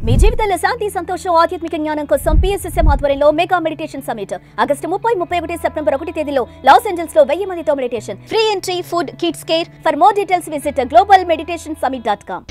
మీ జీవితంలో శాంతి సంతోషం ఆధ్యాత్మిక జ్ఞానం కోసం PSSM ఆధ్వర్యంలో mega meditation summit August 30, 31 September 1 తేదీలో లాస్ ఏంజల్స్ లో 1000 మందితో meditation. Free entry, food, kids care. For more details visit globalmeditationsummit.com.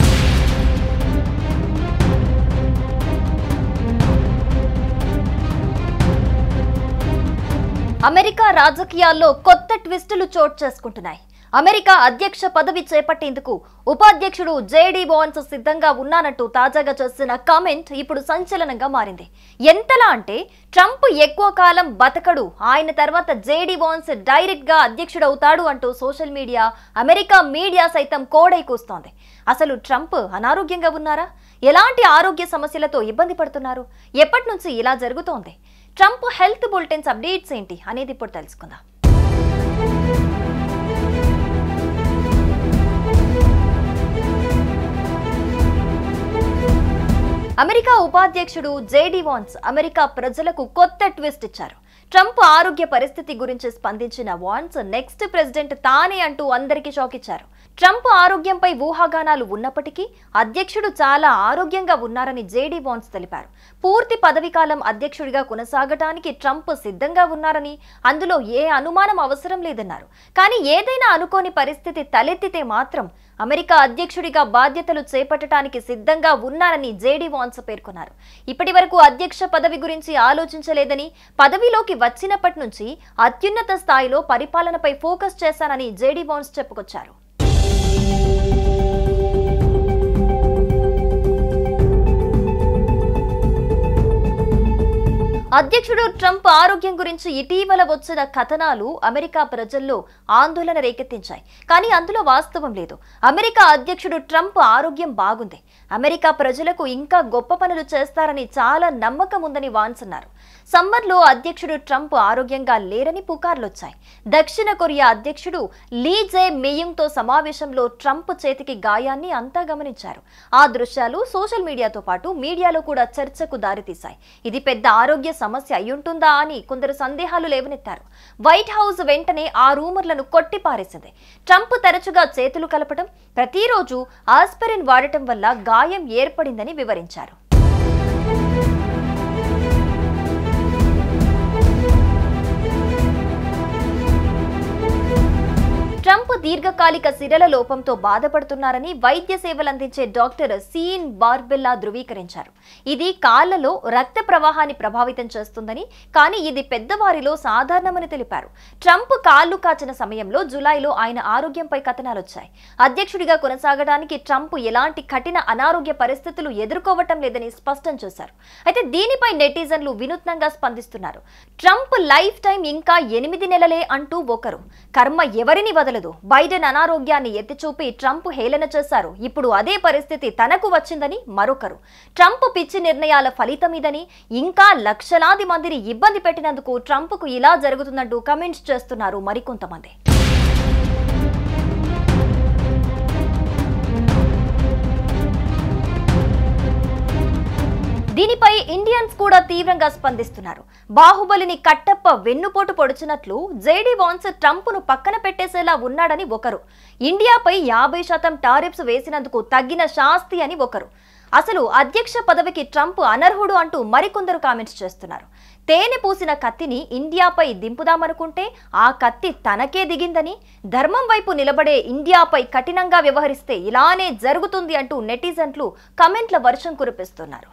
America రాజకీయాల్లో కొత్త ట్విస్టులు చోటు చేసుకుంటున్నాయి. అమెరికా అధ్యక్ష పదవి చేపట్టేందుకు ఉపాధ్యక్షుడు జేడీ వాన్స్ సిద్ధంగా ఉన్నానంటూ తాజాగా చేసిన కామెంట్ ఇప్పుడు సంచలనంగా మారింది. ఎంతలా అంటే ట్రంప్ ఎక్కువ కాలం బతకడు, ఆయన తర్వాత జేడీ వాన్స్ డైరెక్ట్ గా అధ్యక్షుడవుతాడు అంటూ సోషల్ మీడియా, అమెరికా మీడియా సైతం కోడై కూస్తోంది. అసలు ట్రంప్ అనారోగ్యంగా ఉన్నారా? ఎలాంటి ఆరోగ్య సమస్యలతో ఇబ్బంది పడుతున్నారు? ఎప్పటి నుంచి ఇలా జరుగుతోంది? ట్రంప్ హెల్త్ బులెటిన్స్ అప్డేట్స్ ఏంటి అనేది ఇప్పుడు తెలుసుకుందాం. అమెరికా ఉపాధ్యక్షుడు జేడీ వాన్స్ అమెరికా ప్రజలకు కొత్త ట్విస్ట్ ఇచ్చారు. ట్రంప్ ఆరోగ్య పరిస్థితి గురించి స్పందించిన వాన్స్ నెక్స్ట్ ప్రెసిడెంట్ తానే అంటూ అందరికీ షాక్ ఇచ్చారు. ట్రంప్ ఆరోగ్యంపై ఊహాగానాలు ఉన్నప్పటికీ అధ్యక్షుడు చాలా ఆరోగ్యంగా ఉన్నారని జేడీ వాన్స్ తెలిపారు. పూర్తి పదవీకాలం అధ్యక్షుడిగా కొనసాగటానికి ట్రంప్ సిద్ధంగా ఉన్నారని, అందులో ఏ అనుమానం అవసరం లేదన్నారు. కానీ ఏదైనా అనుకోని పరిస్థితి తలెత్తితే మాత్రం అమెరికా అధ్యక్షుడిగా బాధ్యతలు చేపట్టడానికి సిద్ధంగా ఉన్నారని జేడీ వాన్స్ పేర్కొన్నారు. ఇప్పటి వరకు అధ్యక్ష పదవి గురించి ఆలోచించలేదని, పదవిలోకి వచ్చినప్పటి నుంచి అత్యున్నత స్థాయిలో పరిపాలనపై ఫోకస్ చేశానని జేడీ వాన్స్ చెప్పుకొచ్చారు. అధ్యక్షుడు ట్రంప్ ఆరోగ్యం గురించి ఇటీవల వచ్చిన కథనాలు అమెరికా ప్రజల్లో ఆందోళన రేకెత్తించాయి. కానీ అందులో వాస్తవం లేదు. అమెరికా అధ్యక్షుడు ట్రంప్ ఆరోగ్యం బాగుంది. అమెరికా ప్రజలకు ఇంకా గొప్ప పనులు చేస్తారని చాలా నమ్మకం ఉందని వాన్స్ అన్నారు. సమ్మర్లో అధ్యక్షుడు ట్రంప్ ఆరోగ్యంగా లేరని పుకార్లొచ్చాయి. దక్షిణ కొరియా అధ్యక్షుడు లీ జే మియుంగ్తో సమావేశంలో ట్రంప్ చేతికి గాయాన్ని అంతా గమనించారు. ఆ దృశ్యాలు సోషల్ మీడియాతో పాటు మీడియాలో కూడా చర్చకు దారితీశాయి. ఇది పెద్ద ఆరోగ్య సమస్య అయ్యుంటుందా అని కొందరు సందేహాలు లేవనెత్తారు. వైట్ హౌస్ వెంటనే ఆ రూమర్లను కొట్టిపారేసింది. ట్రంప్ తరచుగా చేతులు కలపడం, ప్రతిరోజు ఆస్పిరిన్ వాడటం వల్ల గాయం ఏర్పడిందని వివరించారు. ట్రంప్ దీర్ఘకాలిక సిరల లోపంతో బాధపడుతున్నారని వైద్య సేవలందించే డాక్టర్ సీన్ బార్బెల్లా ధృవీకరించారు. ఇది కాళ్లలో రక్త ప్రవాహాన్ని ప్రభావితం చేస్తుందని, కానీ ఇది పెద్దవారిలో సాధారణమని తెలిపారు. ట్రంప్ కాళ్లు కాచిన సమయంలో జులైలో ఆయన ఆరోగ్యంపై కథనాలొచ్చాయి. అధ్యక్షుడిగా కొనసాగడానికి ట్రంప్ ఎలాంటి కఠిన అనారోగ్య పరిస్థితులు ఎదుర్కోవటం లేదని స్పష్టం చేశారు. అయితే దీనిపై నెటిజన్లు వినూత్నంగా స్పందిస్తున్నారు. ట్రంప్ లైఫ్ టైం ఇంకా 8 నెలలే అంటూ ఒకరు, కర్మ ఎవరిని వదలదు, బైడెన్ అనారోగ్యాన్ని ఎత్తిచూపి ట్రంప్ హేళన చేశారు, ఇప్పుడు అదే పరిస్థితి తనకు వచ్చిందని మరొకరు, ట్రంప్ పిచ్చి నిర్ణయాల ఫలితమిదని, ఇంకా లక్షలాది మందిని ఇబ్బంది పెట్టినందుకు ట్రంప్కు ఇలా జరుగుతుందంటూ కమెంట్స్ చేస్తున్నారు మరికొంతమంది. దీనిపై ఇండియన్స్ కూడా తీవ్రంగా స్పందిస్తున్నారు. బాహుబలిని కట్టప్ప వెన్నుపోటు పొడిచినట్లు జేడీ వాన్స్ ట్రంప్ను పక్కన పెట్టేసేలా ఉన్నాడని ఒకరు, ఇండియాపై 50% టారిఫ్స్ వేసినందుకు తగ్గిన శాస్తి అని ఒకరు, అసలు అధ్యక్ష పదవికి ట్రంప్ అనర్హుడు అంటూ మరికొందరు కామెంట్స్ చేస్తున్నారు. తేనె పూసిన కత్తిని ఇండియాపై దింపుదామనుకుంటే ఆ కత్తి తనకే దిగిందని, ధర్మం వైపు నిలబడే ఇండియాపై కఠినంగా వ్యవహరిస్తే ఇలానే జరుగుతుంది అంటూ నెటిజన్లు కమెంట్ల వర్షం కురిపిస్తున్నారు.